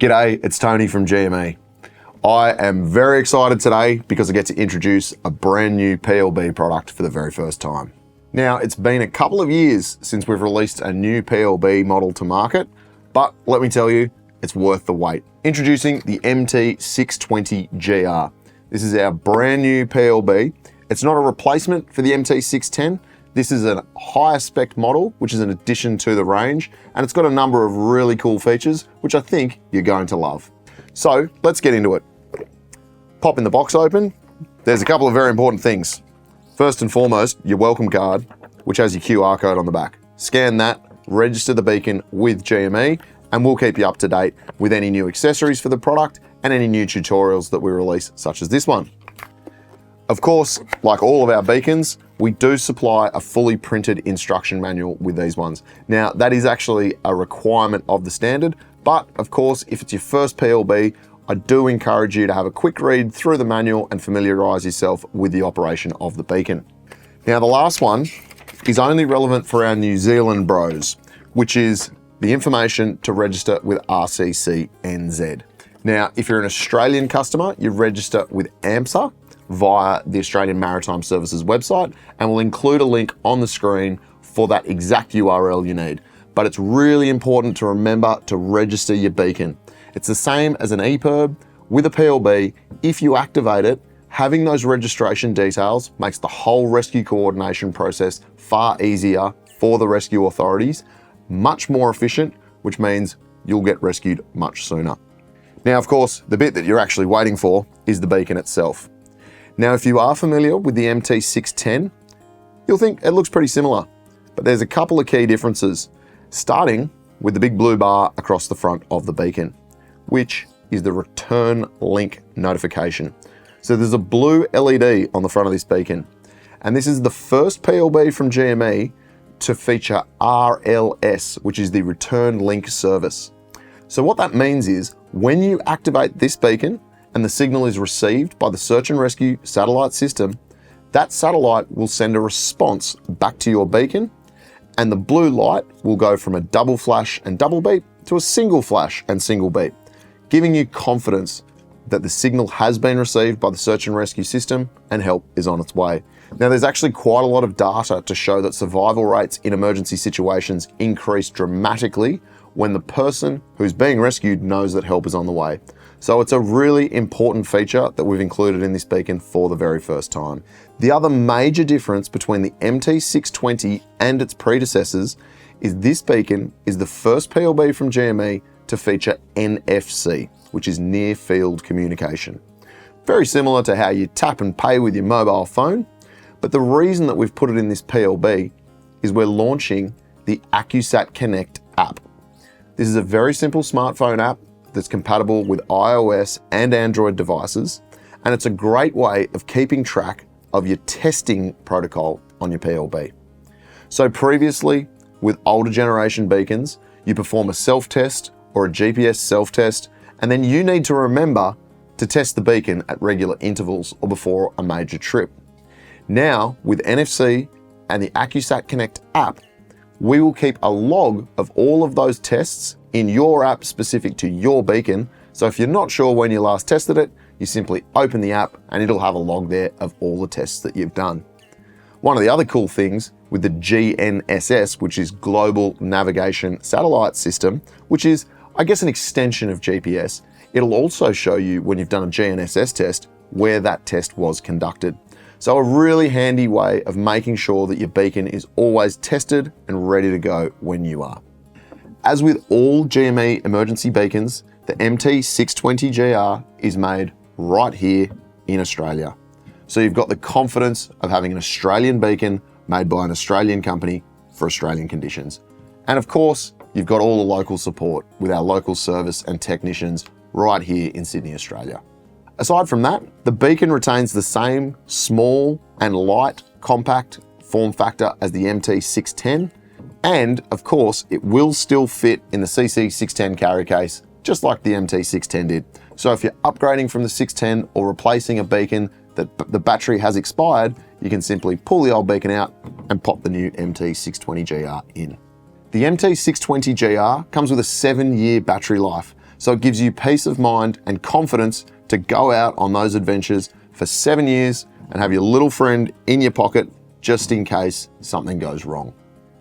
G'day, it's Tony from GME. I am very excited today because I get to introduce a brand new PLB product for the very first time. Now, it's been a couple of years since we've released a new PLB model to market, but let me tell you, it's worth the wait. Introducing the MT620GR. This is our brand new PLB. It's not a replacement for the MT610. This is a higher spec model, which is an addition to the range, and it's got a number of really cool features, which I think you're going to love. So let's get into it. Popping the box open, there's a couple of very important things. First and foremost, your welcome card, which has your QR code on the back. Scan that, register the beacon with GME, and we'll keep you up to date with any new accessories for the product and any new tutorials that we release, such as this one. Of course, like all of our beacons, we do supply a fully printed instruction manual with these ones. Now, that is actually a requirement of the standard, but of course, if it's your first PLB, I do encourage you to have a quick read through the manual and familiarize yourself with the operation of the beacon. Now, the last one is only relevant for our New Zealand bros, which is the information to register with RCCNZ. Now, if you're an Australian customer, you register with AMSA via the Australian Maritime Services website, and we'll include a link on the screen for that exact URL you need. But it's really important to remember to register your beacon. It's the same as an EPIRB with a PLB. If you activate it, having those registration details makes the whole rescue coordination process far easier for the rescue authorities, much more efficient, which means you'll get rescued much sooner. Now, of course, the bit that you're actually waiting for is the beacon itself. Now, if you are familiar with the MT610, you'll think it looks pretty similar, but there's a couple of key differences, starting with the big blue bar across the front of the beacon, which is the return link notification. So there's a blue LED on the front of this beacon, and this is the first PLB from GME to feature RLS, which is the return link service. So what that means is when you activate this beacon and the signal is received by the search and rescue satellite system, that satellite will send a response back to your beacon, and the blue light will go from a double flash and double beep to a single flash and single beep, giving you confidence that the signal has been received by the search and rescue system and help is on its way. Now, there's actually quite a lot of data to show that survival rates in emergency situations increase dramatically when the person who's being rescued knows that help is on the way. So it's a really important feature that we've included in this beacon for the very first time. The other major difference between the MT620 and its predecessors is this beacon is the first PLB from GME to feature NFC, which is near field communication. Very similar to how you tap and pay with your mobile phone, but the reason that we've put it in this PLB is we're launching the AccuSat Connect app. This is a very simple smartphone app that's compatible with iOS and Android devices, and it's a great way of keeping track of your testing protocol on your PLB. So previously, with older generation beacons, you perform a self-test or a GPS self-test, and then you need to remember to test the beacon at regular intervals or before a major trip. Now, with NFC and the AccuSat Connect app, we will keep a log of all of those tests in your app specific to your beacon. So if you're not sure when you last tested it, you simply open the app and it'll have a log there of all the tests that you've done. One of the other cool things with the GNSS, which is Global Navigation Satellite System, which is, I guess, an extension of GPS, it'll also show you when you've done a GNSS test where that test was conducted. So a really handy way of making sure that your beacon is always tested and ready to go when you are. As with all GME emergency beacons, the MT620GR is made right here in Australia. So you've got the confidence of having an Australian beacon made by an Australian company for Australian conditions. And of course, you've got all the local support with our local service and technicians right here in Sydney, Australia. Aside from that, the beacon retains the same small and light, compact form factor as the MT610, and of course, it will still fit in the CC610 carry case, just like the MT610 did. So if you're upgrading from the 610 or replacing a beacon that the battery has expired, you can simply pull the old beacon out and pop the new MT620GR in. The MT620GR comes with a 7-year battery life, so it gives you peace of mind and confidence to go out on those adventures for 7 years and have your little friend in your pocket just in case something goes wrong.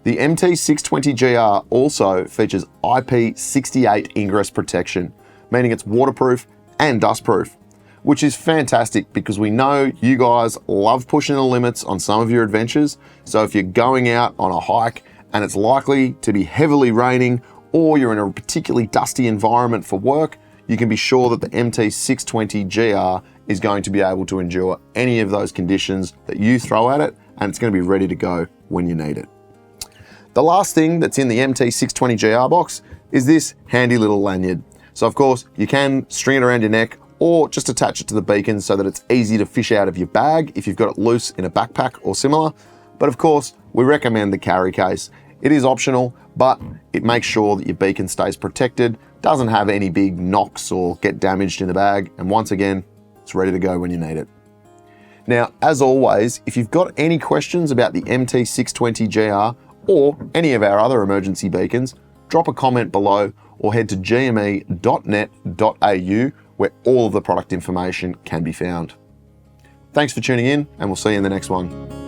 The MT620GR also features IP68 ingress protection, meaning it's waterproof and dustproof, which is fantastic because we know you guys love pushing the limits on some of your adventures. So if you're going out on a hike and it's likely to be heavily raining, or you're in a particularly dusty environment for work, you can be sure that the MT620GR is going to be able to endure any of those conditions that you throw at it, and it's going to be ready to go when you need it. The last thing that's in the MT620GR box is this handy little lanyard. So of course, you can string it around your neck or just attach it to the beacon so that it's easy to fish out of your bag if you've got it loose in a backpack or similar. But of course, we recommend the carry case. It is optional, but it makes sure that your beacon stays protected, doesn't have any big knocks or get damaged in the bag, and once again, it's ready to go when you need it. Now, as always, if you've got any questions about the MT620GR or any of our other emergency beacons, drop a comment below or head to gme.net.au where all of the product information can be found. Thanks for tuning in, and we'll see you in the next one.